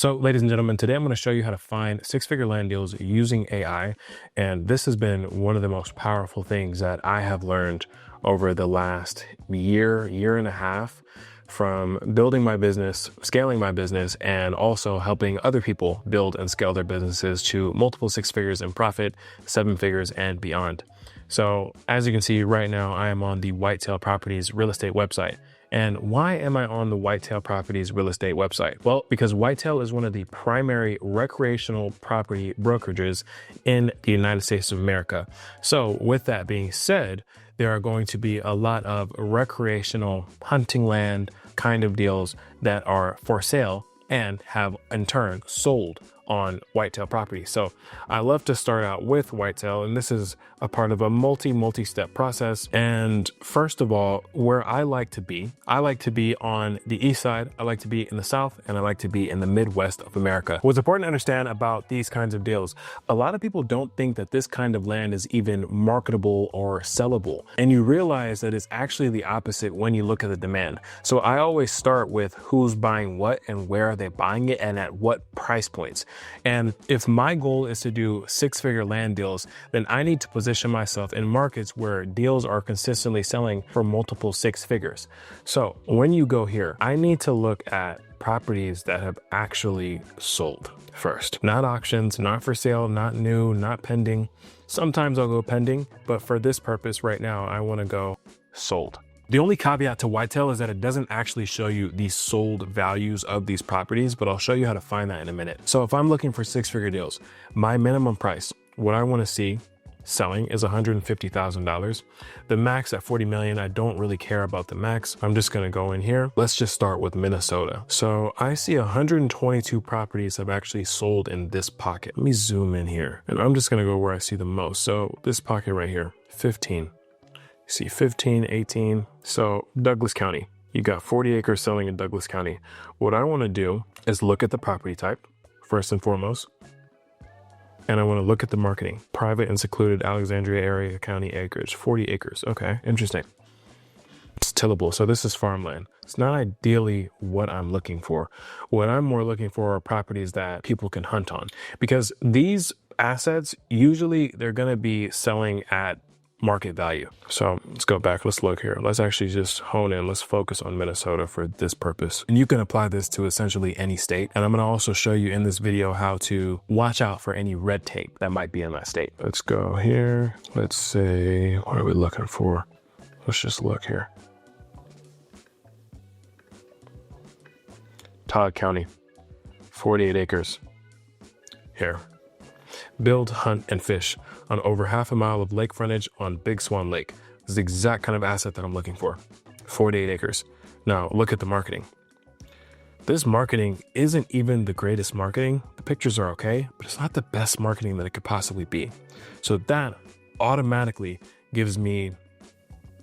So, ladies and gentlemen, today I'm going to show you how to find six-figure land deals using AI. And this has been one of the most powerful things that I have learned over the last year and a half from building my business, scaling my business, and also helping other people build and scale their businesses to multiple six figures in profit, seven figures and beyond. So as you can see right now, I am on the Whitetail Properties real estate website. And why am I on the Whitetail Properties real estate website? Well, because Whitetail is one of the primary recreational property brokerages in the United States of America. So with that being said, there are going to be a lot of recreational hunting land kind of deals that are for sale and have in turn sold on Whitetail Property. So I love to start out with Whitetail, and this is a part of a multi-step process. And first of all, where I like to be on the east side, I like to be in the south, and I like to be in the Midwest of America. What's important to understand about these kinds of deals, a lot of people don't think that this kind of land is even marketable or sellable. And you realize that it's actually the opposite when you look at the demand. So I always start with who's buying what and where are they buying it and at what price points. And if my goal is to do six-figure land deals, then I need to position myself in markets where deals are consistently selling for multiple six figures. So when you go here, I need to look at properties that have actually sold first. Not auctions, not for sale, not new, not pending. Sometimes I'll go pending, but for this purpose right now, I want to go sold. The only caveat to Whitetail is that it doesn't actually show you the sold values of these properties, but I'll show you how to find that in a minute. So if I'm looking for six-figure deals, my minimum price, what I want to see selling is $150,000. The max at 40 million, I don't really care about the max. I'm just going to go in here. Let's just start with Minnesota. So I see 122 properties have actually sold in this pocket. Let me zoom in here, and I'm just going to go where I see the most. So this pocket right here, 15. See 15, 18. So Douglas County, you got 40 acres selling in Douglas County. What I want to do is look at the property type first and foremost. And I want to look at the marketing. Private and secluded Alexandria area county acreage, 40 acres. Okay, interesting. It's tillable. So this is farmland. It's not ideally what I'm looking for. What I'm more looking for are properties that people can hunt on, because these assets, usually they're going to be selling at market value. So let's go back. Let's look here. Let's actually just hone in. Let's focus on Minnesota for this purpose. And you can apply this to essentially any state. And I'm going to also show you in this video how to watch out for any red tape that might be in that state. Let's go here. Let's say, what are we looking for? Let's just look here. Todd County, 48 acres. Here. Build, hunt, and fish on over half a mile of lake frontage on Big Swan Lake. This is the exact kind of asset that I'm looking for. 48 acres. Now look at the marketing. This marketing isn't even the greatest marketing. The pictures are okay, but it's not the best marketing that it could possibly be. So that automatically that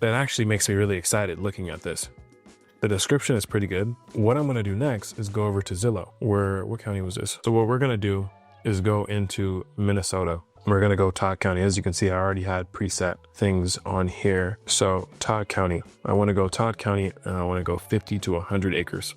actually makes me really excited looking at this. The description is pretty good. What I'm going to do next is go over to Zillow. What county was this? So what we're going to do is go into Minnesota. We're going to go Todd County. As you can see, I already had preset things on here. So Todd County, I want to go Todd County, and I want to go 50 to 100 acres.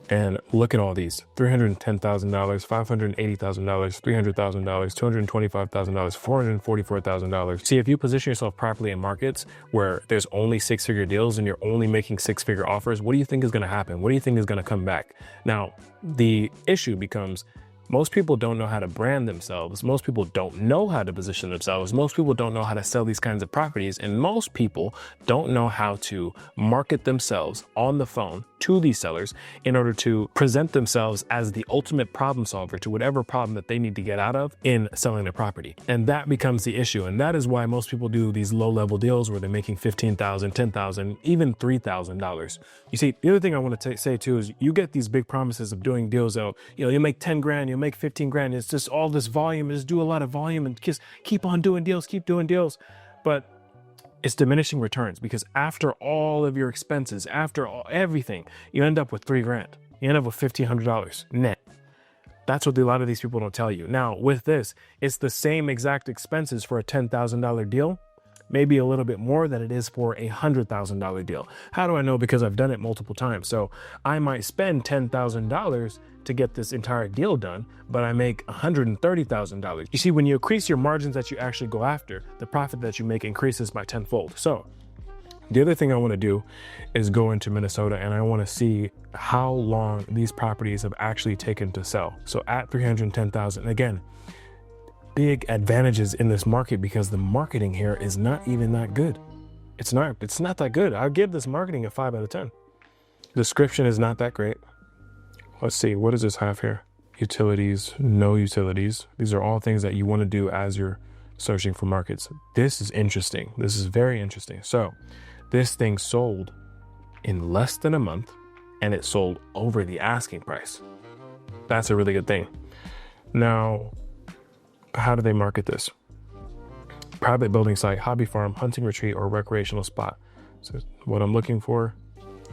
And look at all these: $310,000, $580,000, $300,000, $225,000, $444,000. See, if you position yourself properly in markets where there's only six-figure deals and you're only making six-figure offers, what do you think is going to happen? What do you think is going to come back? Now, the issue becomes, most people don't know how to brand themselves. Most people don't know how to position themselves. Most people don't know how to sell these kinds of properties. And most people don't know how to market themselves on the phone to these sellers in order to present themselves as the ultimate problem solver to whatever problem that they need to get out of in selling their property. And that becomes the issue. And that is why most people do these low-level deals where they're making $15,000, $10,000, even $3,000. You see, the other thing I want to say too is you get these big promises of doing deals that, you make 10 grand, you'll make 15 grand. It's just all this volume, just do a lot of volume and just keep on doing deals, keep doing deals. But it's diminishing returns, because after all of your expenses, everything, you end up with 3 grand. You end up with $1,500 net. That's what a lot of these people don't tell you. Now, with this, it's the same exact expenses for a $10,000 deal maybe a little bit more than it is for a $100,000 deal. How do I know? Because I've done it multiple times. So I might spend $10,000 to get this entire deal done, but I make $130,000. You see, when you increase your margins that you actually go after, the profit that you make increases by tenfold. So the other thing I want to do is go into Minnesota, and I want to see how long these properties have actually taken to sell. So at 310,000, again, big advantages in this market because the marketing here is not even that good. It's not that good. I'll give this marketing a 5 out of 10. Description is not that great. Let's see, what does this have here? Utilities, no utilities. These are all things that you want to do as you're searching for markets. This is interesting. This is very interesting. So this thing sold in less than a month, and it sold over the asking price. That's a really good thing. Now, how do they market this? Private building site, hobby farm, hunting retreat, or recreational spot. So what I'm looking for,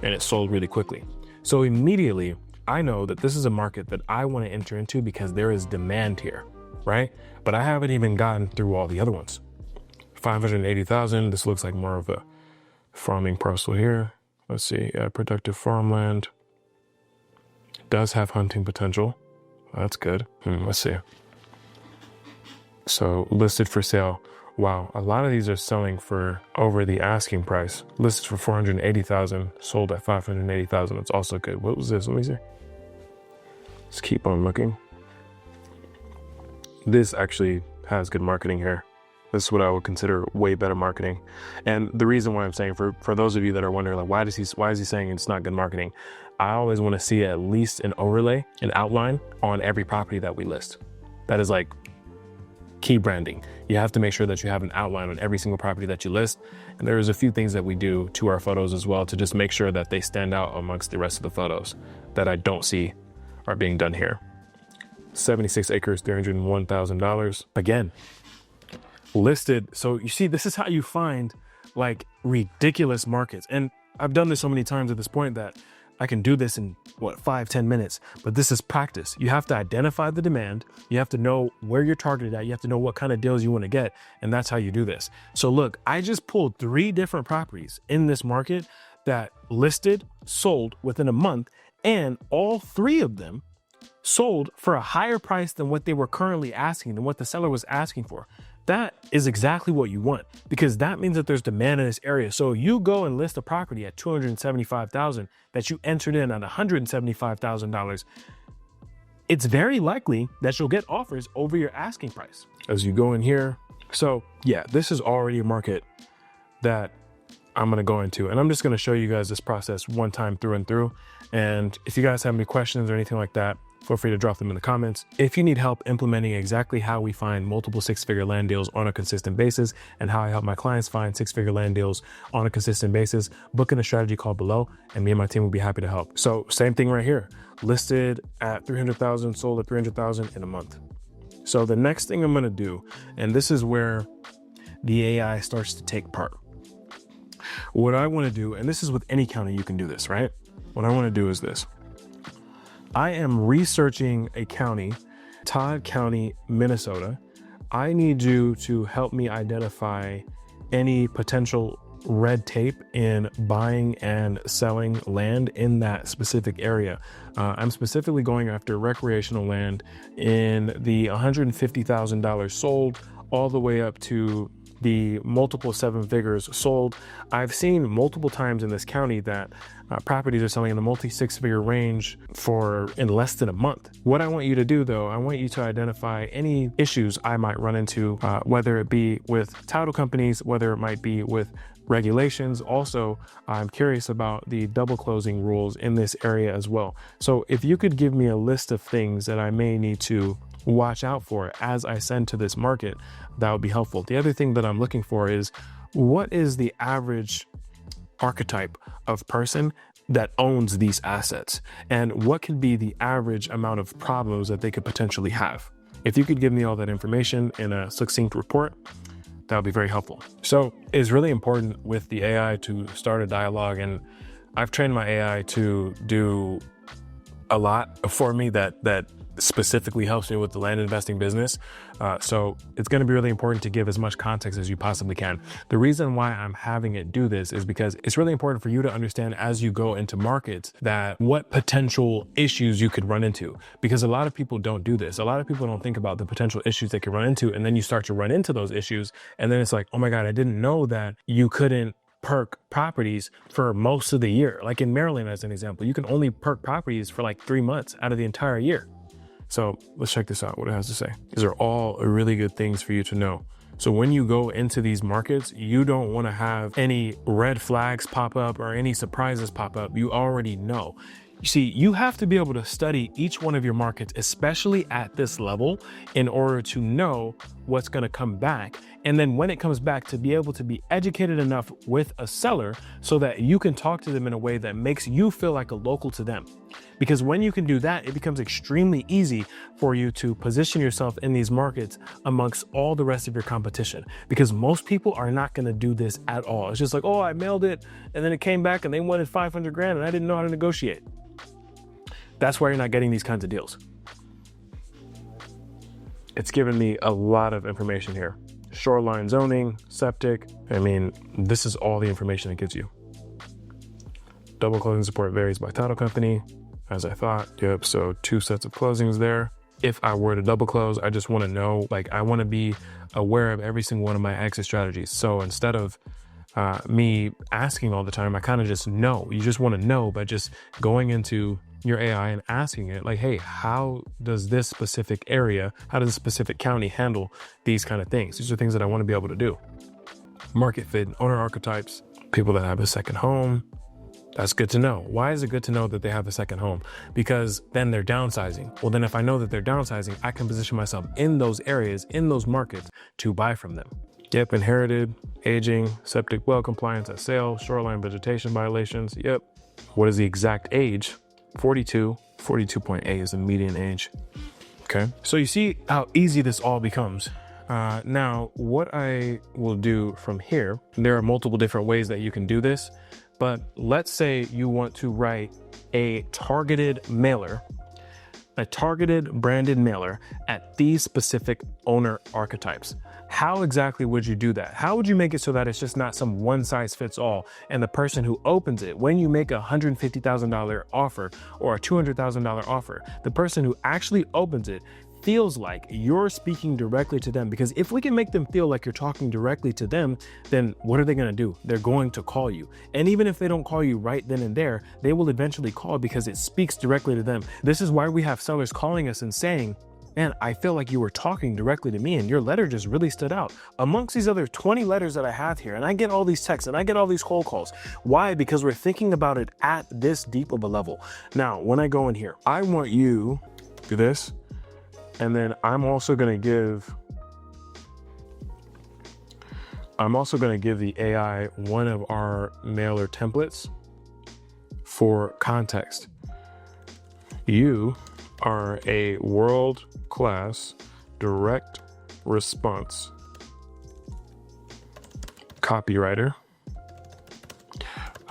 and it sold really quickly. So immediately, I know that this is a market that I want to enter into because there is demand here, right? But I haven't even gotten through all the other ones. 580,000, this looks like more of a farming parcel here. Let's see, productive farmland. It does have hunting potential. That's good. Let's see. So listed for sale. Wow, a lot of these are selling for over the asking price. Listed for 480,000, sold at 580,000. That's also good. What was this? Let me see. Let's keep on looking. This actually has good marketing here. This is what I would consider way better marketing. And the reason why I'm saying, for those of you that are wondering, like, why is he saying it's not good marketing? I always want to see at least an overlay, an outline on every property that we list. That is like key branding. You have to make sure that you have an outline on every single property that you list. And there's a few things that we do to our photos as well to just make sure that they stand out amongst the rest of the photos that I don't see are being done here. 76 acres, $301,000. Again, listed. So you see, this is how you find like ridiculous markets. And I've done this so many times at this point that I can do this in 5-10 minutes, but this is practice. You have to identify the demand. You have to know where you're targeted at. You have to know what kind of deals you want to get. And that's how you do this. So look, I just pulled 3 different properties in this market that listed, sold within a month, and all 3 of them sold for a higher price than what they were currently asking, than what the seller was asking for. That is exactly what you want, because that means that there's demand in this area. So you go and list a property at $275,000 that you entered in at $175,000. It's very likely that you'll get offers over your asking price as you go in here. So yeah, this is already a market that I'm going to go into, and I'm just going to show you guys this process one time through and through. And if you guys have any questions or anything like that, feel free to drop them in the comments. If you need help implementing exactly how we find multiple 6-figure land deals on a consistent basis and how I help my clients find 6-figure land deals on a consistent basis, book in a strategy call below and me and my team will be happy to help. So same thing right here, listed at 300,000, sold at 300,000 in a month. So the next thing I'm going to do, and this is where the AI starts to take part. What I want to do, and this is with any county you can do this, right? What I want to do is this. I am researching a county, Todd County, Minnesota. I need you to help me identify any potential red tape in buying and selling land in that specific area. I'm specifically going after recreational land in the $150,000 sold all the way up to the multiple 7 figures sold. I've seen multiple times in this county that properties are selling in the multi 6-figure range in less than a month. What I want you to do though, I want you to identify any issues I might run into, whether it be with title companies, whether it might be with regulations. Also, I'm curious about the double closing rules in this area as well. So if you could give me a list of things that I may need to watch out for as I send to this market, that would be helpful. The other thing that I'm looking for is, what is the average archetype of person that owns these assets, and what could be the average amount of problems that they could potentially have? If you could give me all that information in a succinct report, that would be very helpful. So it's really important with the AI to start a dialogue, and I've trained my AI to do a lot for me that specifically helps me with the land investing business. So it's going to be really important to give as much context as you possibly can. The reason why I'm having it do this is because it's really important for you to understand as you go into markets that what potential issues you could run into, because a lot of people don't do this. A lot of people don't think about the potential issues they could run into, and then you start to run into those issues, and then it's like, oh my God, I didn't know that you couldn't perk properties for most of the year. Like in Maryland, as an example, you can only perk properties for like 3 months out of the entire year. So let's check this out, what it has to say. These are all really good things for you to know. So when you go into these markets, you don't want to have any red flags pop up or any surprises pop up. You already know. You see, you have to be able to study each one of your markets, especially at this level, in order to know what's going to come back. And then when it comes back, to be able to be educated enough with a seller so that you can talk to them in a way that makes you feel like a local to them. Because when you can do that, it becomes extremely easy for you to position yourself in these markets amongst all the rest of your competition. Because most people are not going to do this at all. It's just like, oh, I mailed it and then it came back and they wanted 500 grand and I didn't know how to negotiate. That's why you're not getting these kinds of deals. It's given me a lot of information here. Shoreline zoning, septic. I mean, this is all the information it gives you. Double closing support varies by title company, as I thought. Yep, so 2 sets of closings there. If I were to double close, I just want to know, like, I want to be aware of every single one of my exit strategies. So instead of me asking all the time, I kind of just know. You just want to know by just going into your AI and asking it, like, hey, how does this specific area, how does this specific county handle these kind of things? These are things that I want to be able to do. Market fit, owner archetypes, people that have a second home. That's good to know. Why is it good to know that they have a second home? Because then they're downsizing. Well, then if I know that they're downsizing, I can position myself in those areas, in those markets to buy from them. Yep, inherited, aging, septic well compliance at sale, shoreline vegetation violations. Yep. What is the exact age? 42, 42.8 is the median age. Okay. So you see how easy this all becomes. Now, what I will do from here, there are multiple different ways that you can do this, but let's say you want to write a targeted mailer, a targeted branded mailer at these specific owner archetypes. How exactly would you do that? How would you make it so that it's just not some one size fits all, and the person who opens it, when you make a $150,000 offer or a $200,000 offer, the person who actually opens it feels like you're speaking directly to them? Because if we can make them feel like you're talking directly to them, then what are they going to do? They're going to call you. And even if they don't call you right then and there, they will eventually call because it speaks directly to them. This is why we have sellers calling us and saying, man, I feel like you were talking directly to me and your letter just really stood out amongst these other 20 letters that I have here. And I get all these texts and I get all these cold calls. Why? Because we're thinking about it at this deep of a level. Now, when I go in here, I want you to do this. And then I'm also going to give the AI one of our mailer templates for context. You are a world-class direct response copywriter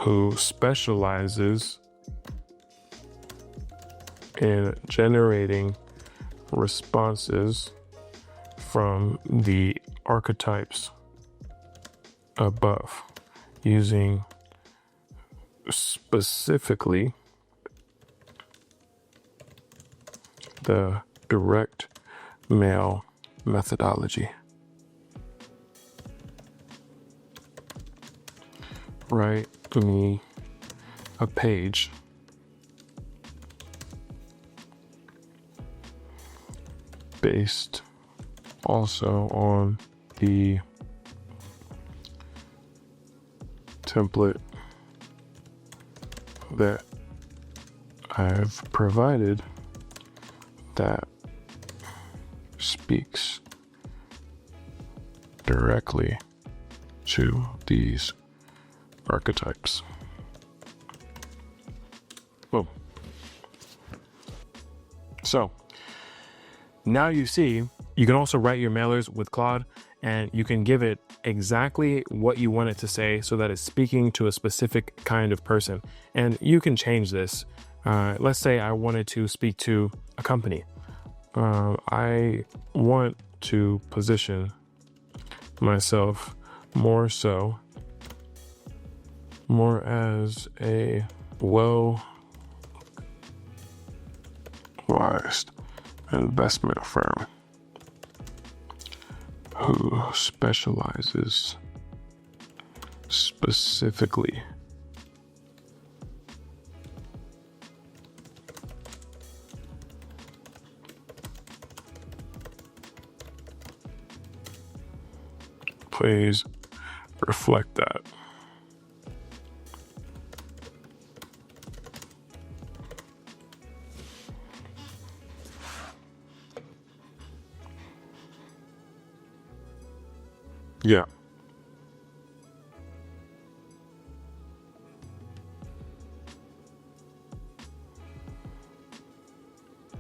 who specializes in generating responses from the archetypes above using specifically the direct mail methodology. Write me a page based also on the template that I've provided that speaks directly to these archetypes. Boom. So now you see, you can also write your mailers with Claude and you can give it exactly what you want it to say so that it's speaking to a specific kind of person. And you can change this. Let's say I wanted to speak to a company. I want to position myself more as a well-licensed investment firm who specializes specifically please reflect that. Yeah.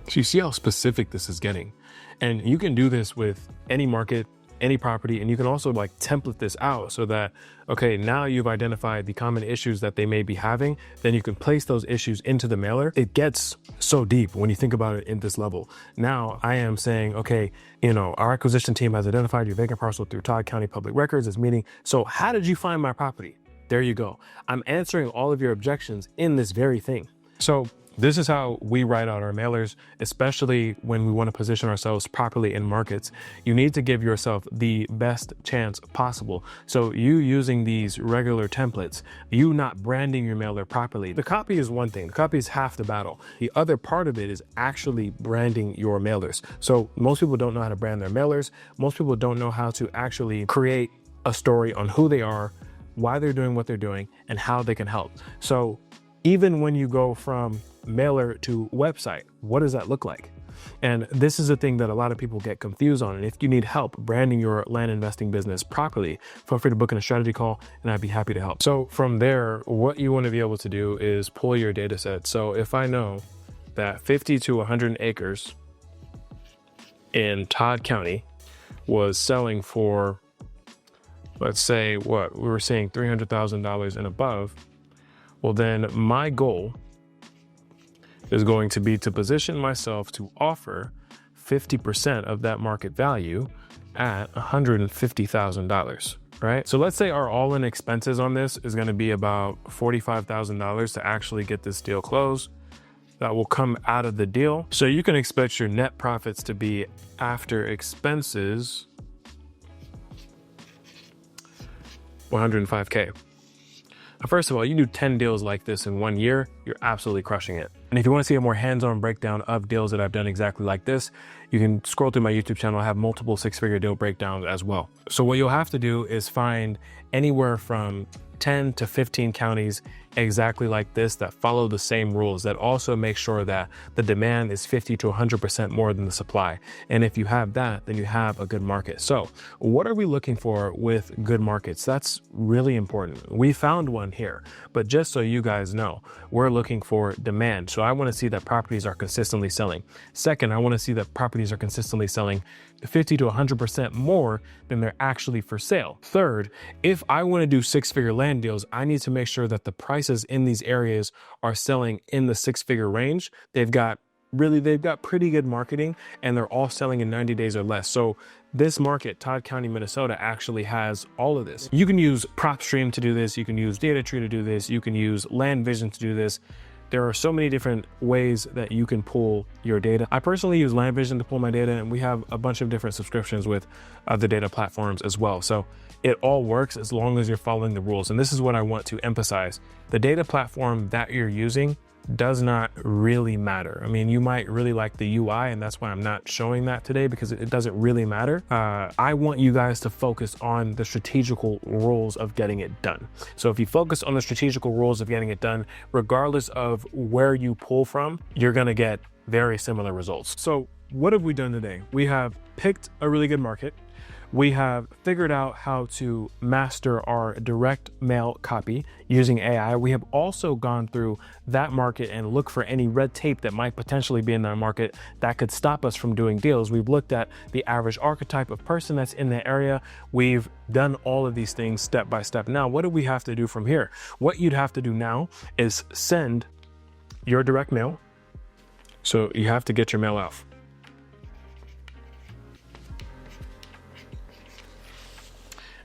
So you see how specific this is getting. And you can do this with any market, any property, and you can also like template this out so that, okay, now you've identified the common issues that they may be having, then you can place those issues into the mailer. It gets so deep when you think about it in this level. Now I am saying, okay, our acquisition team has identified your vacant parcel through Todd County Public Records as meeting. So how did you find my property? There you go. I'm answering all of your objections in this very thing. So this is how we write out our mailers, especially when we want to position ourselves properly in markets. You need to give yourself the best chance possible. So you using these regular templates, you not branding your mailer properly. The copy is one thing. The copy is half the battle. The other part of it is actually branding your mailers. So most people don't know how to brand their mailers. Most people don't know how to actually create a story on who they are, why they're doing what they're doing, and how they can help. So even when you go from mailer to website, what does that look like? And this is a thing that a lot of people get confused on. And if you need help branding your land investing business properly, feel free to book in a strategy call and I'd be happy to help. So from there, what you want to be able to do is pull your data set. So if I know that 50 to 100 acres in Todd County was selling for, let's say we were saying $300,000 and above, well, then my goal is going to be to position myself to offer 50% of that market value at $150,000, right? So let's say our all-in expenses on this is going to be about $45,000 to actually get this deal closed. That will come out of the deal. So you can expect your net profits to be after expenses, $105K. First of all, you do 10 deals like this in 1 year, you're absolutely crushing it. And if you want to see a more hands-on breakdown of deals that I've done exactly like this, you can scroll through my YouTube channel. I have multiple six-figure deal breakdowns as well. So what you'll have to do is find anywhere from 10 to 15 counties exactly like this that follow the same rules, that also make sure that the demand is 50 to 100% more than the supply. And if you have that, then you have a good market. So what are we looking for with good markets? That's really important. We found one here, but just so you guys know, we're looking for demand. So I want to see that properties are consistently selling. Second, I want to see that properties are consistently selling 50 to 100% more than they're actually for sale. Third, if I want to do six-figure land deals, I need to make sure that the prices in these areas are selling in the six-figure range. They've got pretty good marketing and they're all selling in 90 days or less. So this market, Todd County, Minnesota, actually has all of this. You can use PropStream to do this. You can use DataTree to do this. You can use LandVision to do this. There are so many different ways that you can pull your data. I personally use LandVision to pull my data, and we have a bunch of different subscriptions with other data platforms as well. So it all works as long as you're following the rules. And this is what I want to emphasize. The data platform that you're using does not really matter. I mean, you might really like the UI, and that's why I'm not showing that today, because it doesn't really matter. I want you guys to focus on the strategical rules of getting it done. So if you focus on the strategical rules of getting it done, regardless of where you pull from, you're gonna get very similar results. So what have we done today? We have picked a really good market. We have figured out how to master our direct mail copy using AI. We have also gone through that market and looked for any red tape that might potentially be in that market that could stop us from doing deals. We've looked at the average archetype of person that's in the area. We've done all of these things step by step. Now, what do we have to do from here? What you'd have to do now is send your direct mail. So you have to get your mail out.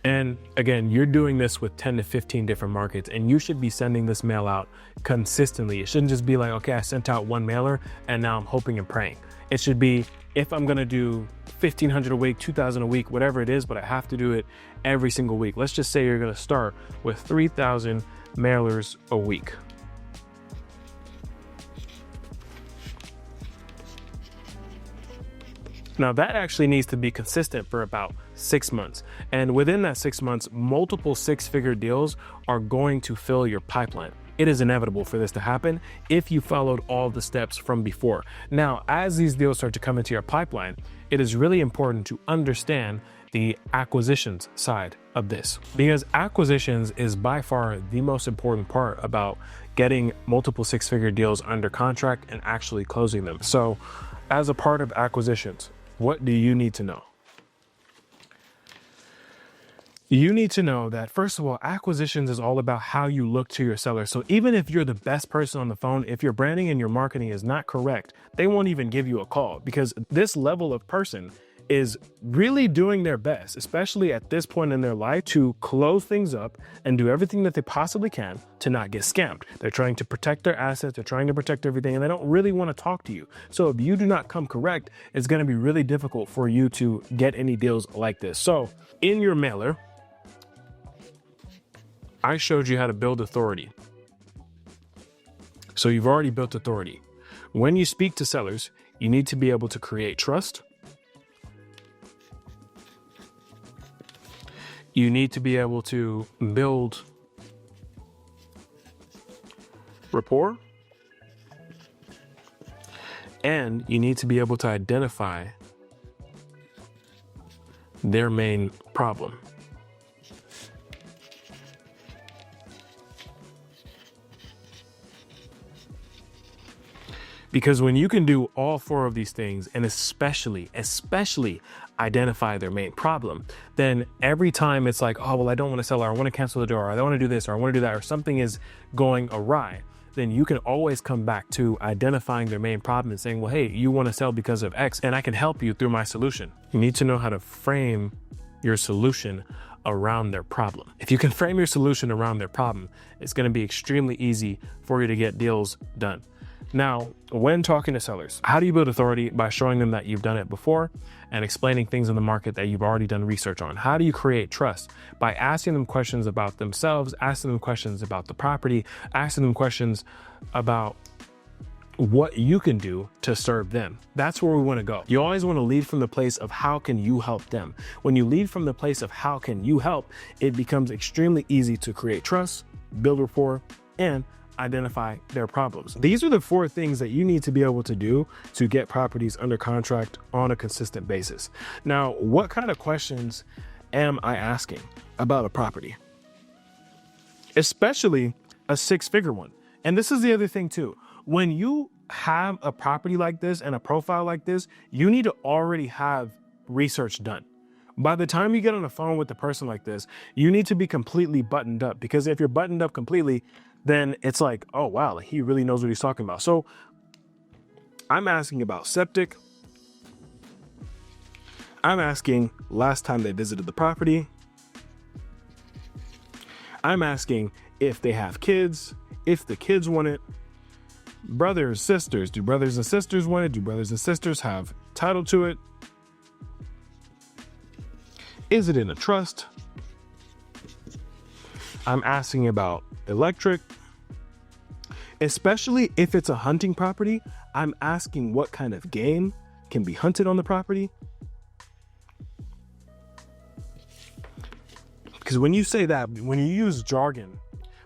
And again, you're doing this with 10 to 15 different markets, and you should be sending this mail out consistently. It shouldn't just be like, okay, I sent out one mailer and now I'm hoping and praying. It should be, if I'm gonna do 1,500 a week, 2,000 a week, whatever it is, but I have to do it every single week. Let's just say you're gonna start with 3,000 mailers a week. Now that actually needs to be consistent for about 6 months. And within that 6 months, multiple six-figure deals are going to fill your pipeline. It is inevitable for this to happen if you followed all the steps from before. Now, as these deals start to come into your pipeline, it is really important to understand the acquisitions side of this, because acquisitions is by far the most important part about getting multiple six-figure deals under contract and actually closing them. So as a part of acquisitions, what do you need to know? You need to know that, first of all, acquisitions is all about how you look to your seller. So even if you're the best person on the phone, if your branding and your marketing is not correct, they won't even give you a call, because this level of person is really doing their best, especially at this point in their life, to close things up and do everything that they possibly can to not get scammed. They're trying to protect their assets, they're trying to protect everything, and they don't really want to talk to you. So if you do not come correct, it's going to be really difficult for you to get any deals like this. So in your mailer, I showed you how to build authority. So you've already built authority. When you speak to sellers, you need to be able to create trust. You need to be able to build rapport, and you need to be able to identify their main problem. Because when you can do all four of these things, and especially identify their main problem, then every time it's like, oh, well, I don't want to sell, or I want to cancel the door, or I don't want to do this, or I want to do that, or something is going awry, then you can always come back to identifying their main problem and saying, well, hey, you want to sell because of X, and I can help you through my solution. You need to know how to frame your solution around their problem. If you can frame your solution around their problem, it's going to be extremely easy for you to get deals done. Now, when talking to sellers, how do you build authority? By showing them that you've done it before and explaining things in the market that you've already done research on. How do you create trust? By asking them questions about themselves, asking them questions about the property, asking them questions about what you can do to serve them. That's where we want to go. You always want to lead from the place of how can you help them. When you lead from the place of how can you help, it becomes extremely easy to create trust, build rapport, and identify their problems. These are the four things that you need to be able to do to get properties under contract on a consistent basis. Now, what kind of questions am I asking about a property? Especially a six-figure one. And this is the other thing too. When you have a property like this and a profile like this, you need to already have research done. By the time you get on the phone with a person like this, you need to be completely buttoned up, because if you're buttoned up completely, then it's like, oh, wow, he really knows what he's talking about. So I'm asking about septic. I'm asking last time they visited the property. I'm asking if they have kids, if the kids want it. Brothers, sisters, do brothers and sisters want it? Do brothers and sisters have title to it? Is it in a trust? I'm asking about electric. Especially if it's a hunting property, I'm asking what kind of game can be hunted on the property. Because when you say that, when you use jargon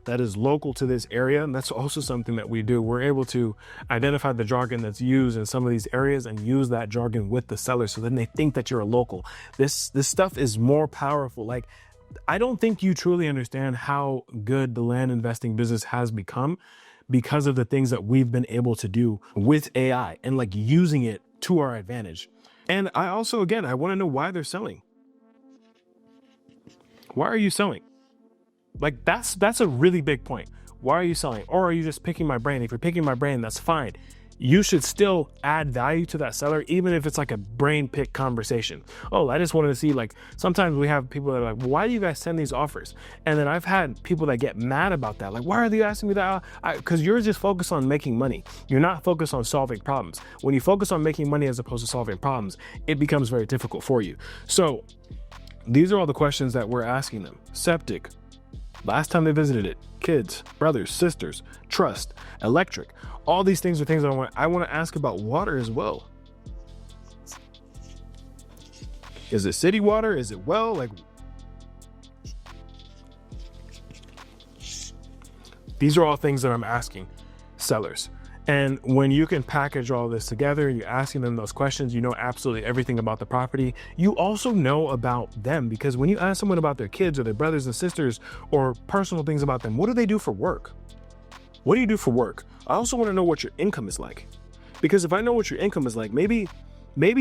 that is local to this area, and that's also something that we do, we're able to identify the jargon that's used in some of these areas and use that jargon with the seller, so then they think that you're a local. This stuff is more powerful. Like, I don't think you truly understand how good the land investing business has become because of the things that we've been able to do with AI and like using it to our advantage. And I also, again, I want to know why they're selling. Why are you selling? Like, that's a really big point. Why are you selling? Or are you just picking my brain? If you're picking my brain, that's fine. you should still add value to that seller, even if it's like a brain pick conversation. Oh, I just wanted to see, like, sometimes we have people that are like, why do you guys send these offers? And then I've had people that get mad about that. Like, why are you asking me that? Because you're just focused on making money. You're not focused on solving problems. When you focus on making money as opposed to solving problems, it becomes very difficult for you. So these are all the questions that we're asking them. Septic, last time they visited it, kids, brothers, sisters, trust, electric. All these things are things that I want to ask about water as well. Is it city water? Is it well? Like, these are all things that I'm asking sellers. And when you can package all this together, you're asking them those questions, you know absolutely everything about the property. You also know about them, because when you ask someone about their kids or their brothers and sisters or personal things about them, what do they do for work? What do you do for work? I also want to know what your income is like. Because if I know what your income is like, maybe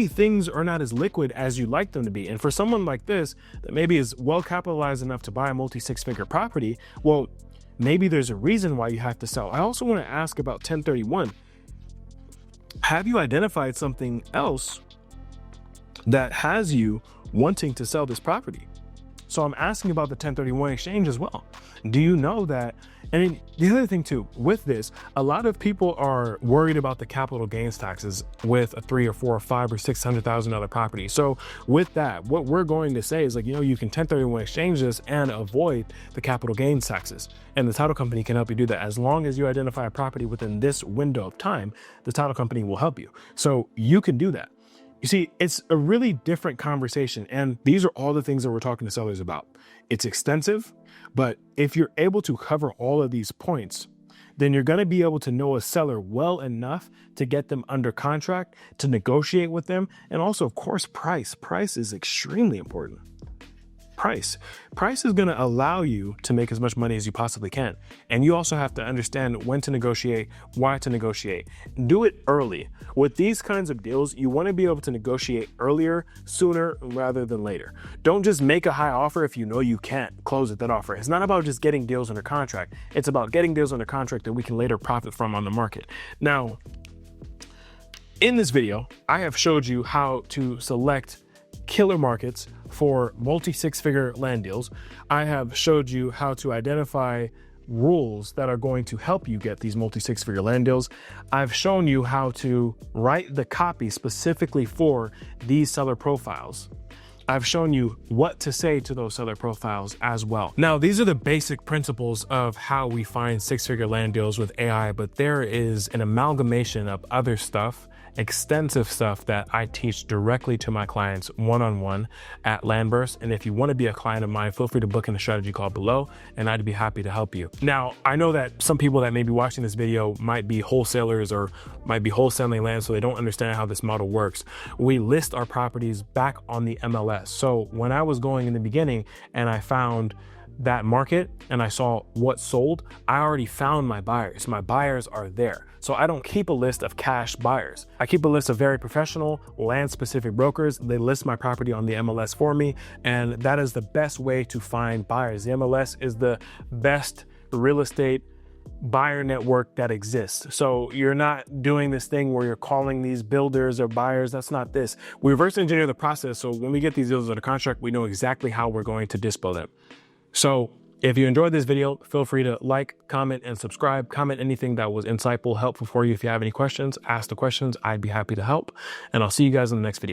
things are not as liquid as you'd like them to be. And for someone like this, that maybe is well capitalized enough to buy a multi-six-figure property, well, maybe there's a reason why you have to sell. I also want to ask about 1031. Have you identified something else that has you wanting to sell this property? So I'm asking about the 1031 exchange as well. Do you know that? And the other thing too, with this, a lot of people are worried about the capital gains taxes with a $300,000 or $400,000 or $500,000 or $600,000 property. So with that, what we're going to say is, like, you know, you can 1031 exchange this and avoid the capital gains taxes. And the title company can help you do that. As long as you identify a property within this window of time, the title company will help you. So you can do that. You see, it's a really different conversation. And these are all the things that we're talking to sellers about. It's extensive, but if you're able to cover all of these points, then you're going to be able to know a seller well enough to get them under contract, to negotiate with them. And also, of course, price. Price is extremely important. Price is going to allow you to make as much money as you possibly can. And you also have to understand when to negotiate, why to negotiate. Do it early. With these kinds of deals, you want to be able to negotiate earlier, sooner rather than later. Don't just make a high offer if you know you can't close at that offer. It's not about just getting deals under contract. It's about getting deals under contract that we can later profit from on the market. Now, in this video, I have showed you how to select killer markets for multi-six-figure land deals. I have showed you how to identify rules that are going to help you get these multi-six-figure land deals. I've shown you how to write the copy specifically for these seller profiles. I've shown you what to say to those seller profiles as well. Now, these are the basic principles of how we find six-figure land deals with AI, but there is an amalgamation of other stuff, extensive stuff that I teach directly to my clients one-on-one at LandVerse. And if you want to be a client of mine, feel free to book in a strategy call below, and I'd be happy to help you. Now, I know that some people that may be watching this video might be wholesalers or might be wholesaling land, so they don't understand how this model works. We list our properties back on the MLS. So when I was going in the beginning and I found that market and I saw what sold, I already found my buyers. My buyers are there. So I don't keep a list of cash buyers. I keep a list of very professional land-specific brokers. They list my property on the MLS for me, and that is the best way to find buyers. The MLS is the best real estate buyer network that exists. So you're not doing this thing where you're calling these builders or buyers. That's not this. We reverse engineer the process. So when we get these deals under contract, we know exactly how we're going to dispo them. So if you enjoyed this video, feel free to like, comment, and subscribe. Comment anything that was insightful, helpful for you. If you have any questions, ask the questions. I'd be happy to help. And I'll see you guys in the next video.